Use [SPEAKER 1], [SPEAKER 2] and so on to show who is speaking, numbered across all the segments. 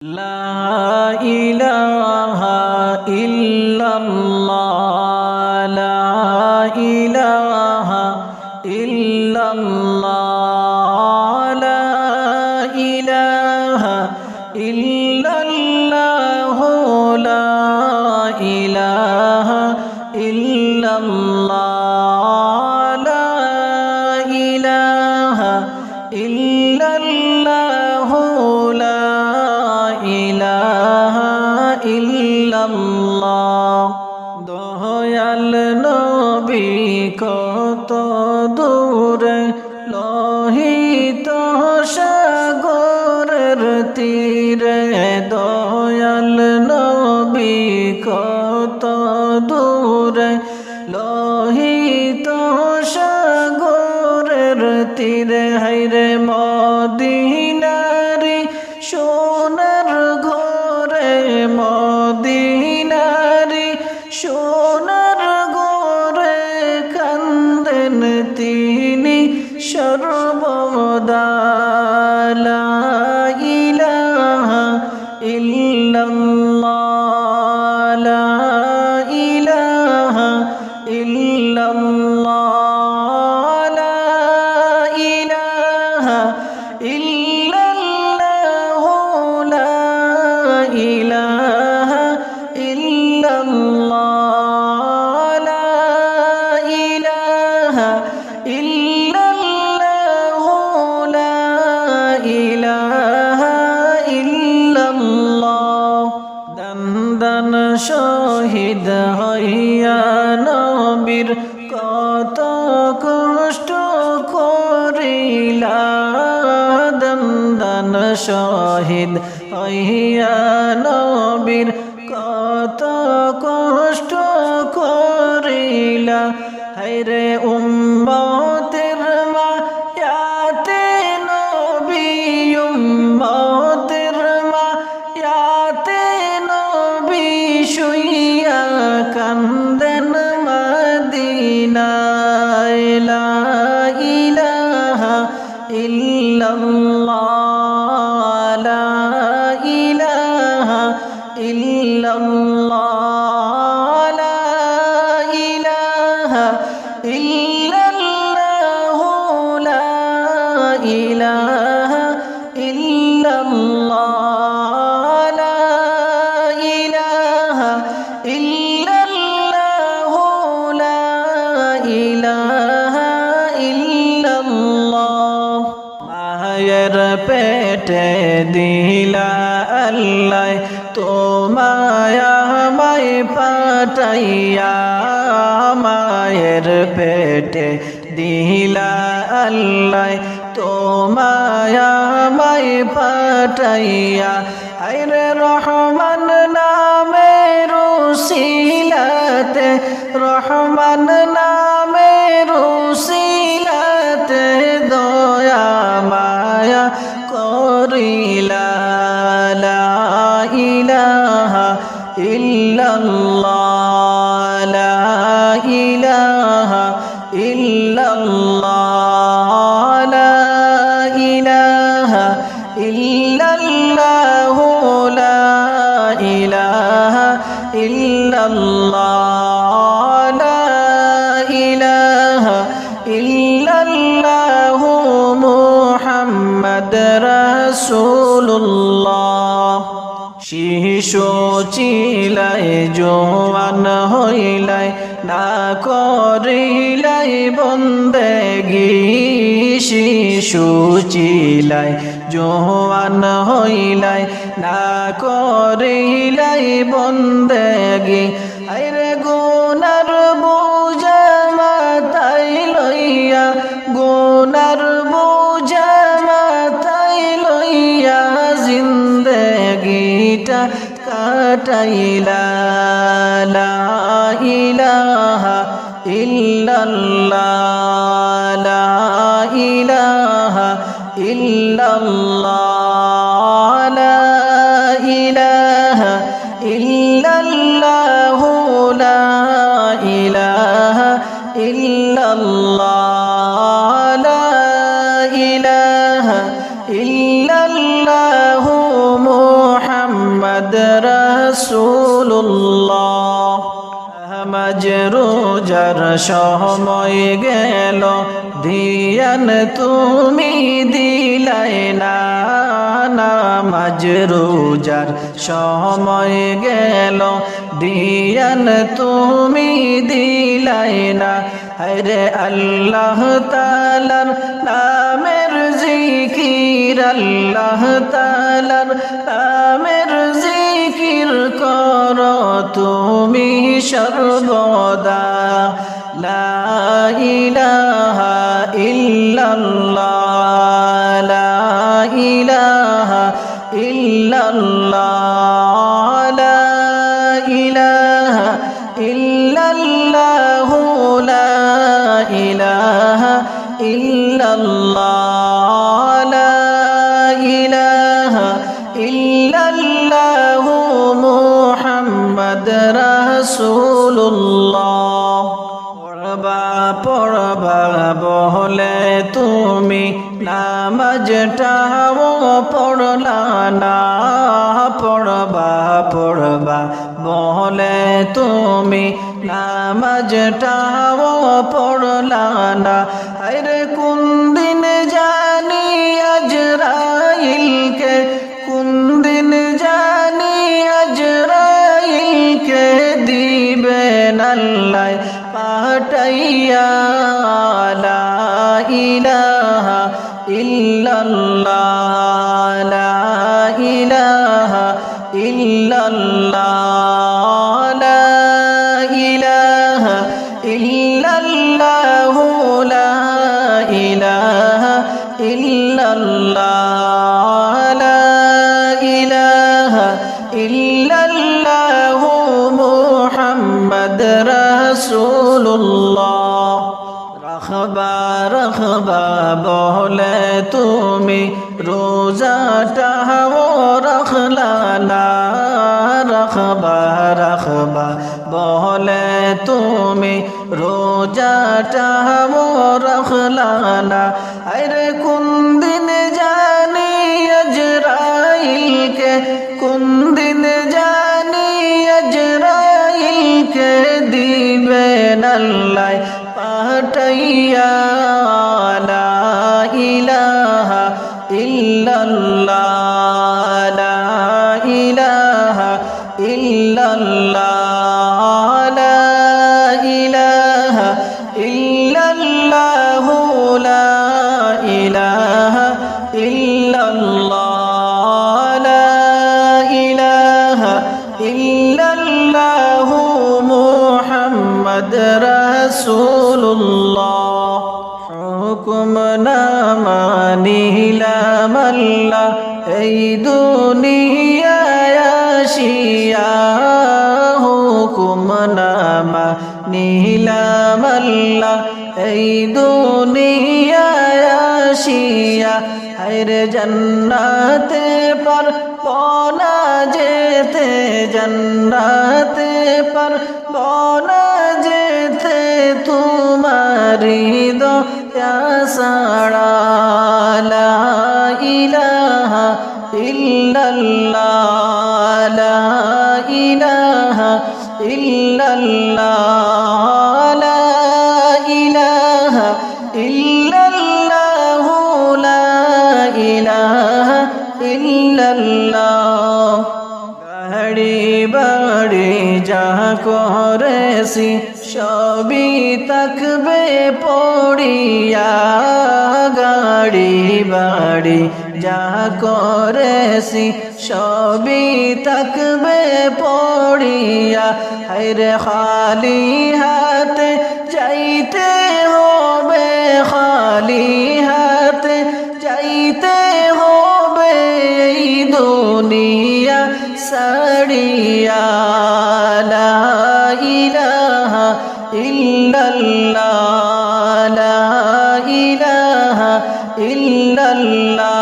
[SPEAKER 1] لا إله إلا الله لا إله إلا الله لا إله إلا الله لا إله إلا الله لا إله إلا الله لا ইলাহা ইল্লাল্লাহ দয়াল নবী কত দূরে লোহিত সাগরের তীরে দয়াল নবী কত দূরে লোহিত সাগরের তীরে হায়রে মদিনারি সোনার ঘরে মদিনারি সোনার ঘরে কান্দেন তিনি সর্বদা লা ইলাহা ইল্লাল্লাহ লা ইলাহা ইল্লাল্লাহ লা ইলাহা ইল্লাল্লাহ إله إلا الله لا إله إلا الله لا إله إلا الله দন্দন শহীদ হইয়া নবীর কত কষ্ট করিলা দন্দন শহীদ হইয়া নবীর কত কষ্ট করিলা হায়রে উম্মতের মায়াতে নবী উম্মতের মায়াতে নবী শুইয়া কান্দেন মদিনায় লা ইলাহা ইল্লাল্লাহ إلا الله لا إله إلا الله لا إله إلا الله لا إله إلا الله لا إله إلا الله মায়ের পেটে দিলা আল্লাহ তোমায় আমায় পাঠাইয়া মায়ের পেটে দিলা আল্লাহ তোমায় আমায় পাঠাইয়া আইরে রহমান নামের উসিলাতে রহমান নামের উসিলাতে দয়া মায়া করিলা লা ইলাহা ইল্লাল্লাহ লা ইলাহা ইল্লাল্লাহ লা ইলাহা ইল্লাল্লাহ লা ইলাহা ইল্লাল্লাহ লা ইলাহা ইল্লাল্লাহ মুহাম্মদ রাসূলুল্লাহ শিশু চিলাই জোয়ান হইলাই না করিলাই বন্দেগি শিশু চিলাই জোয়ান হইলাই না করিলাই বন্দেগি আইরে গুনার বোঝা মাথায় লইয়া গুনার বোঝা মাথায় লইয়া জিন্দেগিটা কাটাইলা লা ইলাহা ইল্লাল্লাহ লা ইলাহা ইল্লাল্লাহ লা ইলাহা ইল্লাল্লাহ লা ইলাহা ইল্লাল্লাহ লা ইলাহা ইল্লাল্লাহ মুহাম্মাদুর রাসূলুল্লাহ নামাজ রোজার সময় গেল ধিয়ান তুমি দিলাই না নামাজ রোজার সময় গেল ধিয়ান তুমি দিলাই না হরে আল্লাহ তাআলার নামের জিকির আল্লাহ তাআলার নামের জিকির করো তুমি সর্বদা লা ইলাহা ইল্লাল্লাহ লা ইলাহা ইল্লাল্লাহ লা ইলাহা ইল্লাল্লাহু লা ইলাহা ইল্লাল্লাহ লা ইলাহা ইল্লাল্লাহু মুহাম্মদ রাসূলুল্লাহ পড়বা বলে তুমি নামাজটাও পড়লা না পড়বা বলে তুমি নামাজটাও পড়লা না আরে কোন দিন জানি আজরাইলকে কোন দিন জানি আজরাইলকে দিবেন আল্লাহ পাঠাইয়া লা ইলাহা ইল্লাল্লাহ লা ইলাহা ইল্লাল্লাহ লা ইলাহা ইল্লাল্লাহ লা ইলাহা ইল্লাল্লাহ লা ইলাহা ইল্লাল্লাহ মুহাম্মদ রাসূলুল্লাহ রাখবা বলে তুমি রোজাটাও রাখলা না রাখবা বলে তুমি রোজাটাও রাখলা না আরে কোন দিন জানি আজরাইলকে কোন দিন জানি আজরাইলকে দিবেন আল্লাহ পাঠাইয়া লা ইলাহা ইল্লাল্লাহ লা ইলাহা ইল্লাল্লাহ লা ইলাহা ইল্লাল্লাহ লা ইলাহা ইল্লাল্লাহ লা ইলাহা ইল্লাল্লাহ মুহাম্মদ রাসূলুল্লাহ হুকুম না মানিলাম আল্লাহ এই দুনিয়ায় আসিয়া হুকুম না মানিলাম আল্লাহ এই দুনিয়ায় আসিয়া হায়রে জান্নাতে পারব না যেতে জান্নাতে পারব না যেতে তোমারি দয়া ছাড়া লা ইলাহা ইল্লাল্লাহ লা ইলাহা ইল্লাল্লাহ লা ইলাহা ইল্লাল্লাহ লা ইলাহা ইল্লাল্লাহ গাড়ি বাড়ি যা করেছি সবই তাকবে পড়িয়া গাড়ি বাড়ি যা করেছি সবই তাকবে পড়িয়া হায়রে খালি হাতে যাইতে হবে খালি হাতে যাইতে হবে এই দুনিয়া ছাড়িয়া লা ইলাহা ইল্লাল্লাহ লা ইলাহা ইল্লাল্লাহ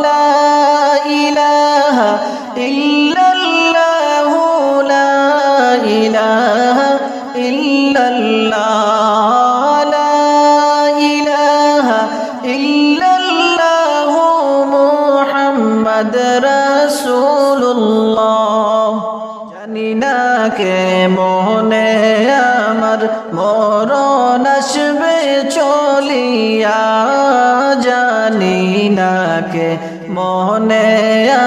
[SPEAKER 1] লা ইলাহা ইল্লাল্লাহ লা ইলাহা ইল্লাল্লাহ লা ইলাহা ইল্লাল্লাহ মুহাম্মদ রাসূলুল্লাহ কে মনে আমার মরণ আসবে চলিয়া জানি না কে মনে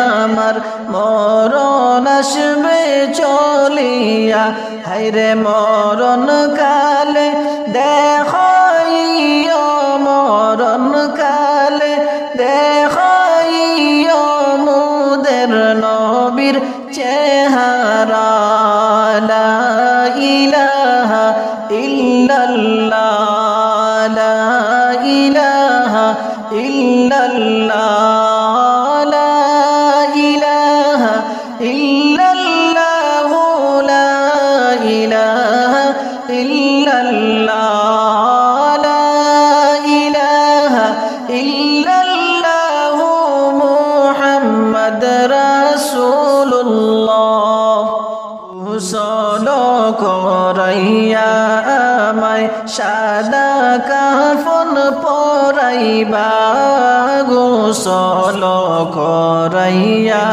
[SPEAKER 1] আমার মরণ আসবে চলিয়া হায়রে মরণ কালে দেখাইও মরণ কালে দেখাইও মুদের নবীর চেহারা লা ইলাহা ইল্লাল্লাহ লা ইলাহা ইল্লাল্লাহ লা ইলাহা ইল্লাল্লাহ লা ইলাহা ইল্লাল্লাহ লা ইলাহা ইল্লাল্লাহ মুহাম্মদ রাসূলুল্লাহ গোসল করাইয়া আমায় সাদা কাফন পরাইবা গোসল করাইয়া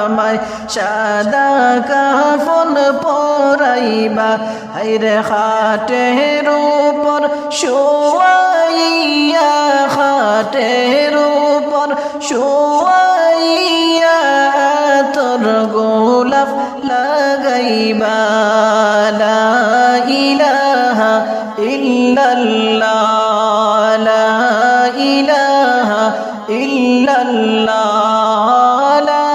[SPEAKER 1] আমায় সাদা কাফন পরাইবা হায়রে খাটের উপর শোয়াইয়া খাটের উপর শোয়াইয়া তোর গোলাপ লাগাইবা লা ইলাহা ইল্লাল্লাহ লা ইলাহা ইল্লাল্লাহ লা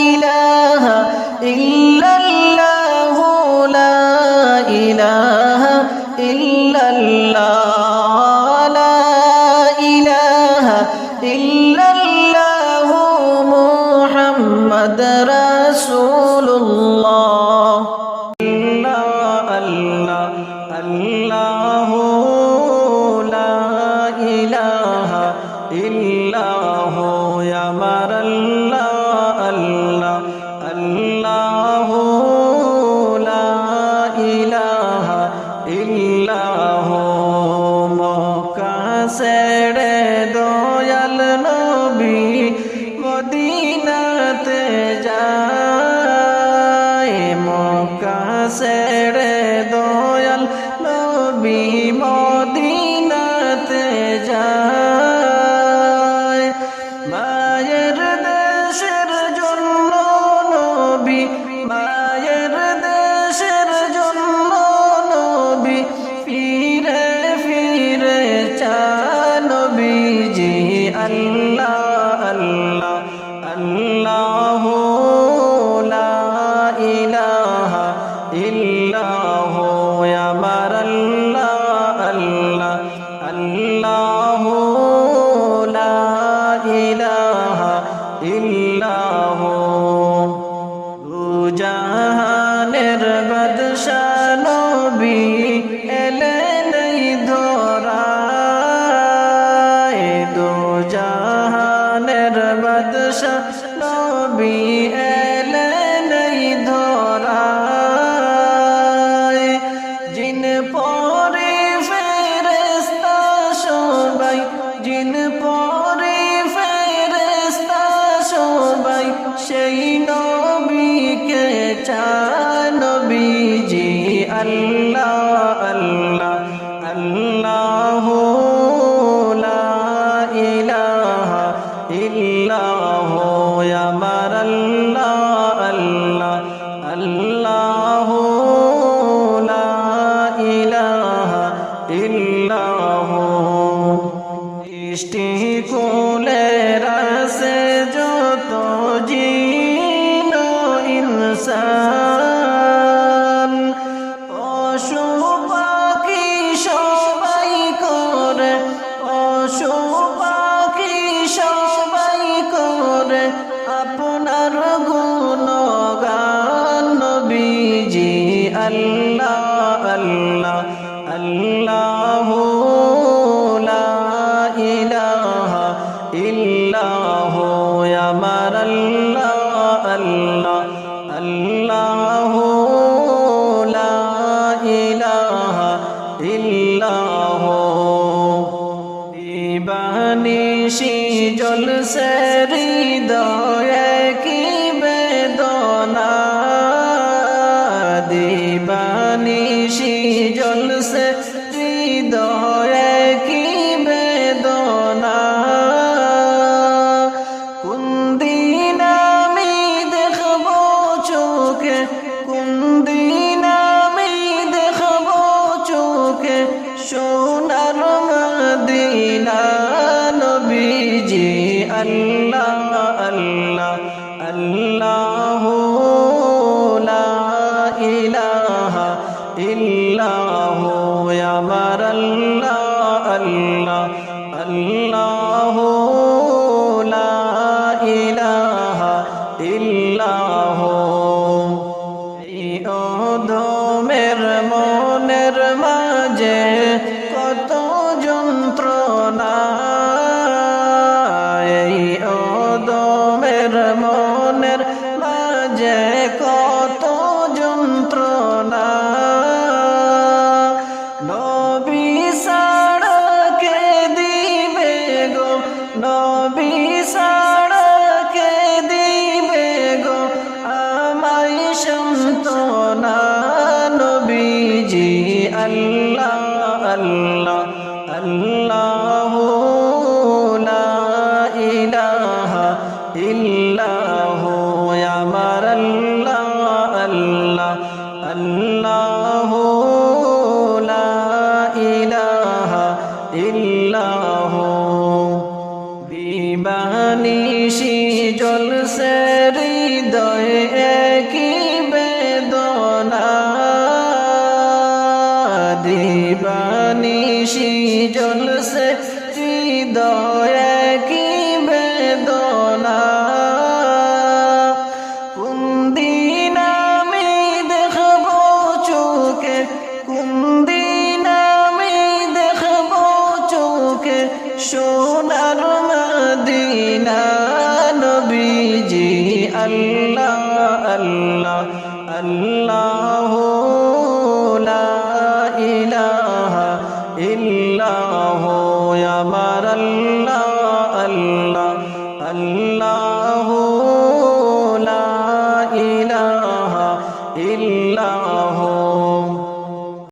[SPEAKER 1] ইলাহা ইল্লাল্লাহ লা ইলাহা ইল্লাল্লাহ লা ইলাহা ইল্লাল্লাহ মুহাম্মদ রাসূলুল্লাহ আল্লাহ আল্লাহ লা ইলাহা ইল্লাহ আমার আল্লাহ আল্লাহ আল্লাহ লা ইলাহা ইল্লাহ মক্কা ছেড়ে দয়াল নবী মদিনাতে যায় মক্কা ছেড়ে দয়াল নবী মদিনাতে যায় মায়ের দেশের জন্য নবী মায়ের দেশের জন্য নবী ফিরে ফিরে চায় নবীজি আল্লাহ আল্লাহ আল্লাহ লা ইলাহা ইল্লাহ আমার আল্লাহ আল্লাহ আল্লাহ লা ইলাহা ইল্লাহ দুজাহানের বাদশা নবী এলেন এই ধরায় দুজাহানের বাদশা নবী এলেন এই ধরায় জিন পরে ফেরেশতা সবাই জিন পরে ফেরেশতা সবাই সেই নবীকে চায় নবীজি আল্লাহ আল্লাহ আল্লাহ লা ইলাহা ইল্লাহ আমার আল্লাহ আল্লাহ আল্লাহ লা ইলাহা ইল্লাহ সৃষ্টি কুলের আছে যত জিন ইনসান পশু পাখি সবাই করে পশু পাখি সবাই করে আপনার গুণগান নবীজি আল্লাহ আল্লাহ আল্লাহ লা ইলাহা ইল্লাহ আমার আল্লাহ আল্লাহ আল্লাহ লা ইলাহা ইল্লাহ দিবানিশি জলসে হৃদয়ে কি বেদনা আল্লাহু লা ইলাহা ইল্লাহু আমার আল্লাহ আল্লাহ আল্লাহু লা ইলাহা ইল্লাহু এই অধমের মনের মাঝে কত যন্ত্রণা এই অধমের মনের মাঝে কত যন্ত্রণা নবী ছাড়া কে দিবে গো নবী ছাড়া কে দিবে গো আমায় সান্ত্বনা নবীজি আল্লাহ আল্লাহ আল্লাহু লা ইলাহা ইল্লাহু আমার আল্লাহ আল্লাহ আল্লাহু লা ইলাহা ইল্লাহু দিবানিশি জলসে হৃদয়ে একই বেদনা দিবানিশি জলসে হৃদয়ে কি বেদনা কোন দিন আমি দেখব চোখে কোন দিন আমি দেখব চোখে সোনার মদিনা নবীজি আল্লাহ আল্লাহ আল্লাহু লা ইলাহা ইল্লাহু আমার আল্লাহ আল্লাহ আল্লাহু